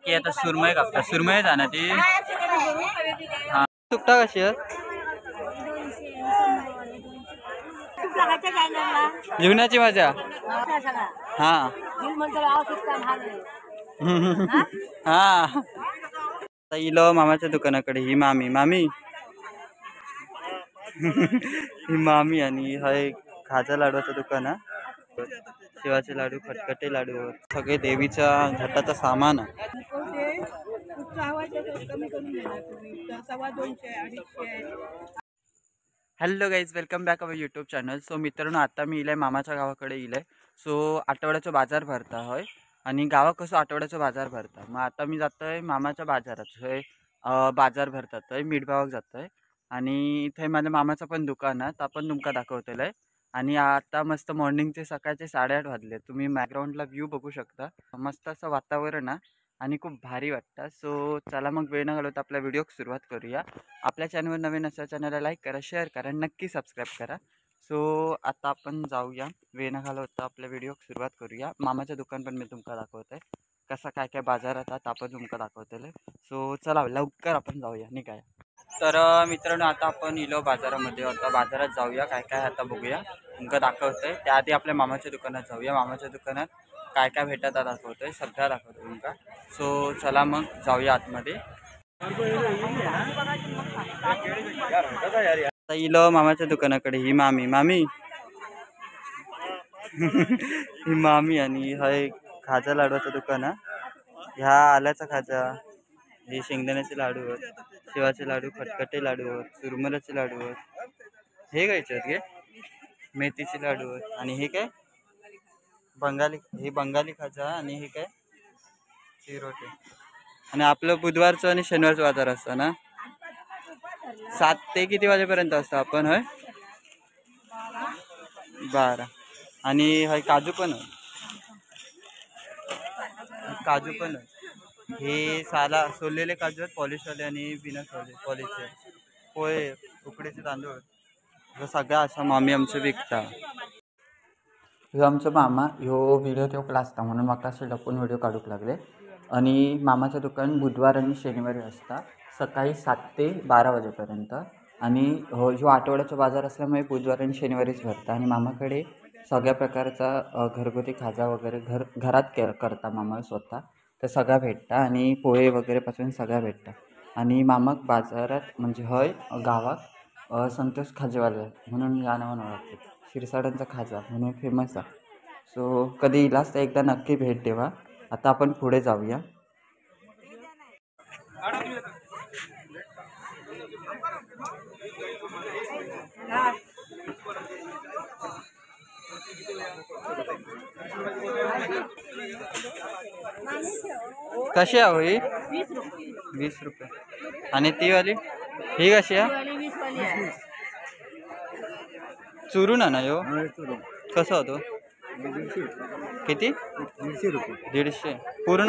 काकी आता सुरमई कापता, सुरमई जाणार ती। हा तुकटा कशी आहे? जीवनाची मजा। हा हा इलो मामाच्या दुकानाकडे। ही मामी मामी ही मामी आणि हाय खाजा लाडूचं दुकान आहे। शिवाचे लाडू, खटखटे लाडू, सगळे देवीच्या घटाचं सामान आहे। Hello guys, welcome back our YouTube channel. So मित्रांनो, आता मी इलाय मामाच्या गावाकडे इलाय। सो आठवड्याचा बाजार भरता होय आणि गावा कसं आठवड्याचा बाजार भरता। मग आता मी जातोय मामाच्या बाजारात होय, बाजार भरतात मीठभावाक जातोय आणि इथे माझ्या मामाचं पण दुकान आहे, तर आपण तुमका दाखवतोय। आणि आता मस्त मॉर्निंगचे सकाळचे 8:30 वाजले। तुम्ही बॅकग्राऊंडला व्ह्यू बघू शकता, मस्त असं वातावरण आहे आणि खूप भारी वाटतं। सो चला मग वेळ न घालवता आपल्या व्हिडिओक सुरुवात करूया। आपल्या चॅनलवर नवीन असेल चॅनलला लाईक करा, शेअर करा, नक्की सबस्क्राईब करा। सो आता आपण जाऊया, वेळ न घालवता आपल्या व्हिडिओक सुरुवात करूया। मामाचं दुकान पण मी तुमका दाखवतोय, कसं काय काय बाजारात आता आपण तुमका दाखवतोय। सो चला लवकर आपण जाऊया निघाया। तर मित्रांनो, आता आपण इलो बाजारामध्ये, आता बाजारात जाऊया, काय काय आता बघूया, तुमका दाखवतोय। त्याआधी आपल्या मामाच्या दुकानात जाऊया। मामाच्या दुकानात काय काय भेटत दाखवतोय, सगळं दाखवतोय तुमका। सो चला मग जाऊया आतमध्ये। आता इलो मामाच्या दुकानाकडे। ही मामी मामी ही मामी आणि हाय खाजा लाडूचं दुकान आहे। ह्या आल्याचा खाजा, हे शेंगदाण्याचे लाडू आहेत, शिवाचे लाडू, खटखटे लाडू आहेत, सुरमईचे लाडू आहेत, हे घ्यायचे आहेत गे मेथीचे लाडू आहेत, आणि हे काय बंगाली, हे बंगाली खाजा, आणि हे काय चिरोटे। आणि आपलं बुधवारचं आणि शनिवारचं बाजार असतं ना, 7 ते किती वाजेपर्यंत असतं आपण होय, 12। आणि हाय काजू पण आहे, काजू पण आहे, हे साला सोललेले काजू आहेत, पॉलिशवाले आणि बिना पॉलिशचे, पोहे, उकडीचे तांदूळ, सगळ्या असा मामी आमचं विकता। ह्यो आमचा मामा, ह्यो व्हिडिओ तो क्लासता म्हणून म्हाका असे लपून व्हिडिओ काढूक लागले। आणि मामाचं दुकान बुधवार आणि शनिवारी असता, सकाळी 7 ते 12 वाजेपर्यंत। आणि ह्यो आठवड्याचा बाजार असल्यामुळे बुधवार आणि शनिवारीच भरता। आणि मामाकडे सगळ्या प्रकारचा घरगुती खाजा वगैरे घरात करता मामा स्वतः, तर सगळा भेटता। आणि पोहे वगैरे पासून सगळा भेटता। आणि मामाक बाजारात म्हणजे हय गावात संतोष खाजेवाले म्हणून या नावानं ओळखतात, शिरसाडांचा खाजा म्हणून फेमस आहे। सो कधी इलास तर एकदा नक्की भेट देवा। आता आपण पुढे जाऊया। कशी आहे होई? 20 रुपये। आणि ती वाली ही कशी आहे? चुरून आहे ना यो? कसं होतो? किती? 150 रुपये। 150 पूर्ण?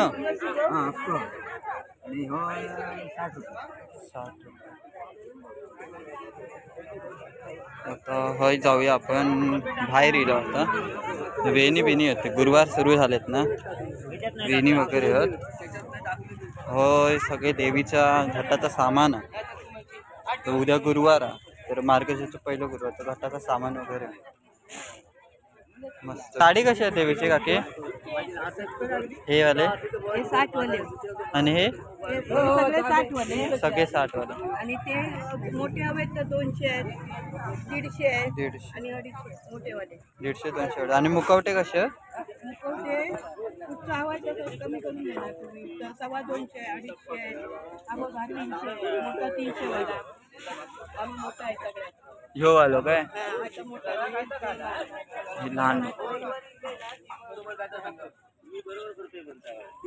60 रुपये। आता हय जाऊया आपण, बाहेर येलो आता। वेणी बिनी होते, गुरुवार सुरू झालेत ना, वेणी वगैरे आहेत होय, सगळे देवीच्या घटाचं सामान आहे। तर उद्या गुरुवार आहे, तर मार्गशीर्ष पहिलं गुरुवार, तर घटाचं सामान वगैरे मस्त। साडी कशी आहे देवीची काकी? हे वाले 60 वाले, आणि हे सगळे 60 वाले। आणि ते मोठे हवे तर 200 आहेत, 150 आहेत, 150 आणि 250 मोठे वाले 150 200। आणि मुखवटे कसे आहेत? मुखवटे कुठचा हवा आहे कमी करून देणार तुम्ही, 250 250 आहे, हा बघ 300 आहे, मोठा 300 वाला, आणि मोठा आहे सगळ्यात। ह्यो वालो काय? हा मोठा हे लहान।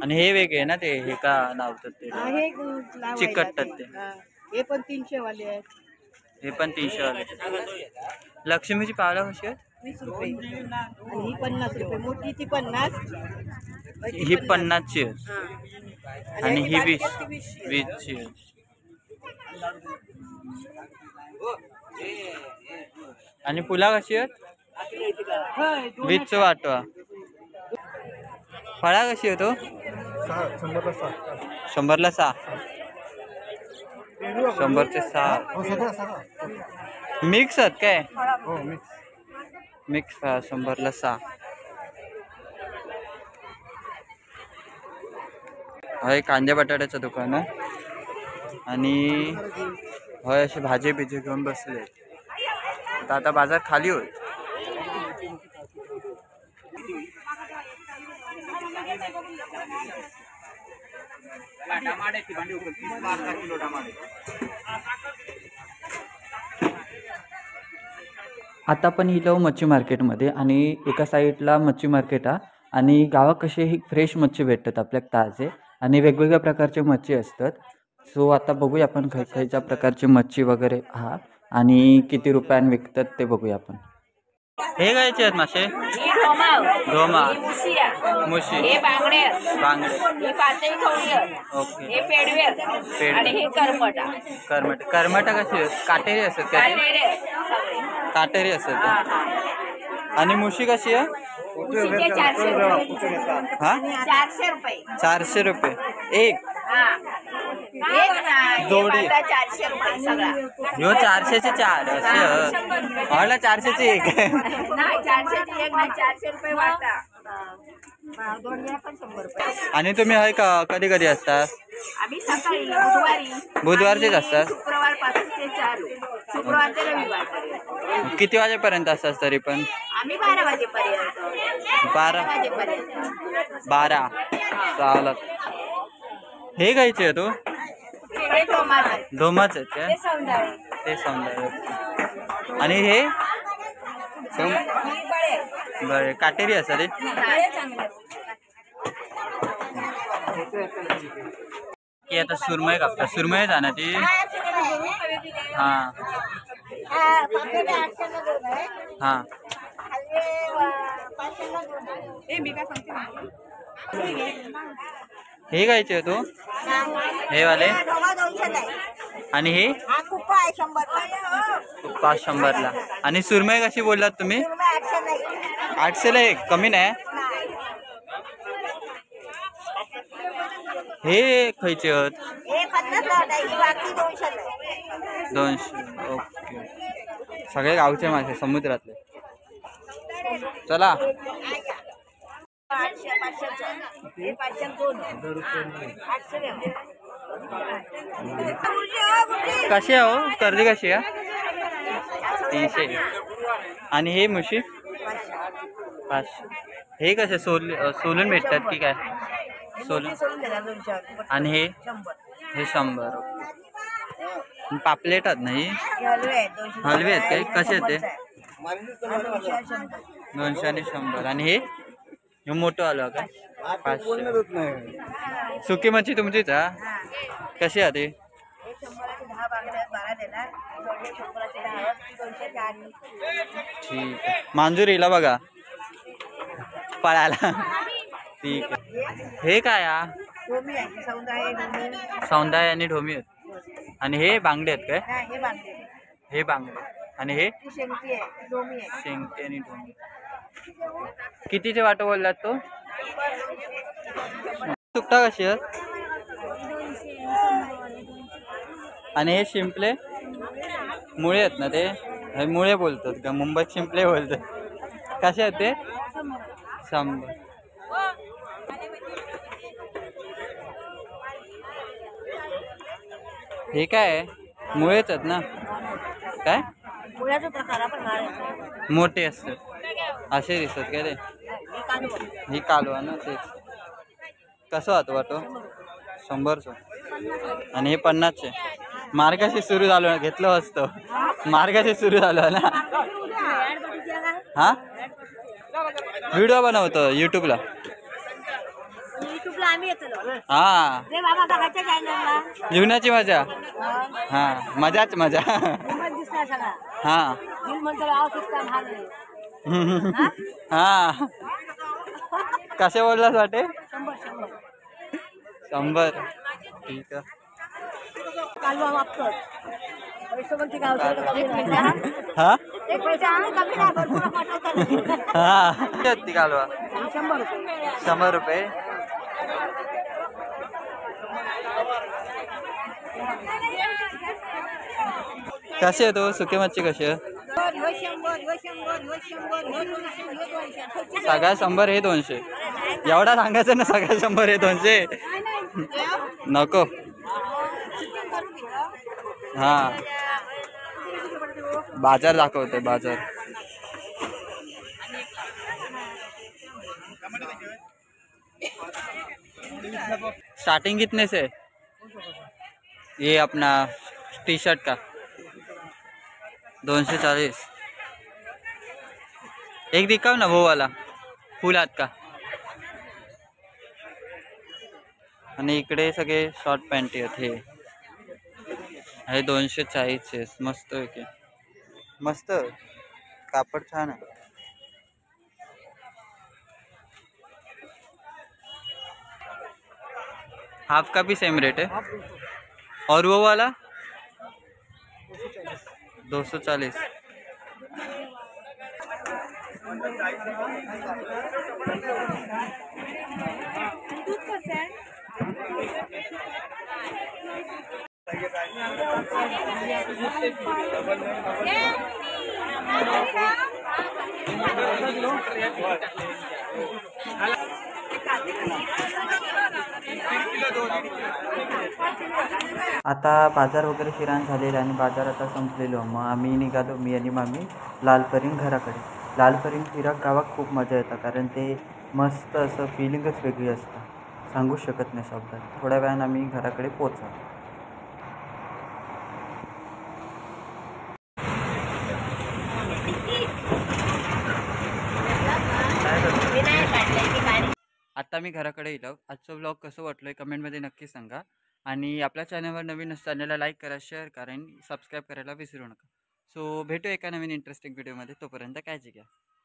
आणि हे वेगळे ना, ते हे का लावतात ते चिकटतात ते, हे पण 300 वाले आहेत, हे पण 300 वाले। लक्ष्मीची पावला कशी आहे? 20 रुपये। आणि ही 50 रुपये, मोठी ती 50, ही 50 ची आहे, आणि ही 20 ची आहे। आणि फुला कशी आहेत? 20 वाटवा। फळा कशी आहे तो? 100ला 6. 100चे 6 मिक्स आहेत काय? मिक्स 100ला 6. हा एक कांद्या बटाट्याचं दुकान आहे आणि होय अशी भाजी बिजी घेऊन बसले. आता बाजार खाली होईल. आता पण इलो मच्छी मार्केटमध्ये आणि एका साईडला मच्छी मार्केट आहे आणि गावात कसे ही फ्रेश मच्छी भेटतात आपल्याक ताजे आणि वेगवेगळ्या प्रकारचे मच्छी असतात. सो आता बघूया आपण खयच्या प्रकारची मच्छी वगैरे हा आणि किती रुपयान विकतात ते बघूया आपण. हे गायचे आहेत मासे? ढोमा, मुशी, हे बांगडे, बांगडे, हे पातळी खवळी, ओके. हे पेडवे आणि हे करमटा. करमट करमटा कशी काटेरी असतात का? काटेरी असतात. आणि मुशी कशी आहे? मुशीचे 400 रुपये. हा 400 रुपये. 400 रुपये एक जोडी. 400 रुपये सगळा. ह्यो 400चे 4 असं म्हणलं 400चे एक. नाही 400चे एक नाही 400 रुपये वाटा. आणि तुम्ही आहे का कधी कधी असतात? आम्ही सकाळी बुधवारी बुधवारचेच असतात? शुक्रवार पासून ते चालू. शुक्रवार ते रविवार. किती वाजेपर्यंत असतात तरी पण? आम्ही 12 वाजेपर्यंत. 12 वाजेपर्यंत. 12 चालत. हे घ्यायचे आहे तू? हे टोमाट आहे. ढोमाच आहेत काय? हे सौंदाळे. ते सौंदर्य. आणि हे ही बळे. बरं काटेरी असतात रे. बळे चांगले. की आता सुरमई कापतात. सुरमई जाणार ती. हां हां हे घ्यायचे तू? हे वाले आणि हे 500ला. आणि सुरमई कशी बोललात तुम्ही? 800ला एक कमी नाही. हे खयचे आहेत? 200. ओके. सगळे गावचे मासे समुद्रातले. चला कशी आहे हो? कर्दी कशी आहे? 300. आणि हे मुशी 500. हे कसे सोलून भेटतात की काय? सोलून. आणि हे 100. पापलेट आहेत नाही? हलवे आहेत काय? कसे आहेत ते? 200 आणि 100. आणि हे मोठं आलं का? 500. सुकी मच्छी तुमचीच हा? कशी आहे ते? ठीक आहे. मांजूर येला बघा पळायला. ठीक आहे. हे काय हा? सौंदाळे आणि ढोमी आहेत. आणि हे बांगडे आहेत काय? हे बांगडे. आणि हे शेंगटी आणि ढोमी. कितीचे वाटो बोललात तो? सुकटा कशी आहेत? आणि हे शिंपले मुळे आहेत ना ते? हे मुळे बोलतात का? मुंबईत शिंपले बोलतात. कसे आहेत ते? 100. हे काय आहे? मुळेच आहेत ना? काय मोठे असतात असे दिसतात काय ते? ही कालवा ना तेच. कसं होतं वाटो? 100चं. आणि हे 50चे. मार्गाशी सुरू झालो घेतलं असतं. मार्गाशी सुरू झालो ना. हा व्हिडिओ बनवतो युट्यूबला. हा जीवनाची मजा. हा मजाच मजा. हा हा कसे बोललास वाटे? 100. ठीक आहे. हा हा ती कालवा 100 रुपये. कसे आहे तो सुके मच्छी कशी आहे? सगळ्या 100 हे 200. एवढा सांगायचं ना, सगळ्या 100 हे 200 नको. हा बाजार दाखवते बाजार. स्टार्टिंग कितने से? ये अपना टी शर्ट का 240. एक दिखाओ ना वो वाला फुल हात का. आणि इकडे सगळे शॉर्ट पॅन्ट आहेत. हे 240. मस्त आहे की, मस्त कापड छान आहे. हाफ का भी सेम रेट है. और वो वाला 240. आता बाजार वगैरे फिरान झालेला आणि बाजार आता संपलेलो. मग आम्ही निघालो, मी आणि मामी लालपरीन घराकडे. लालपरीन फिराक गावात खूप मजा येतं, कारण ते मस्त असं फिलिंगच वेगळी असतं, सांगू शकत नाही शब्दात. थोड्या वेळानं आम्ही घराकडे पोहोचा. आता मी घराकडे येलो. आजचं ब्लॉग कसं वाटलं कमेंटमध्ये नक्की सांगा. आणि आपल्या चॅनलवर नवीन चॅनलला लाईक करा, शेअर करा आणि सबस्क्राईब करायला विसरू नका. सो भेटू एका नवीन इंटरेस्टिंग व्हिडिओमध्ये. तोपर्यंत काळजी घ्या.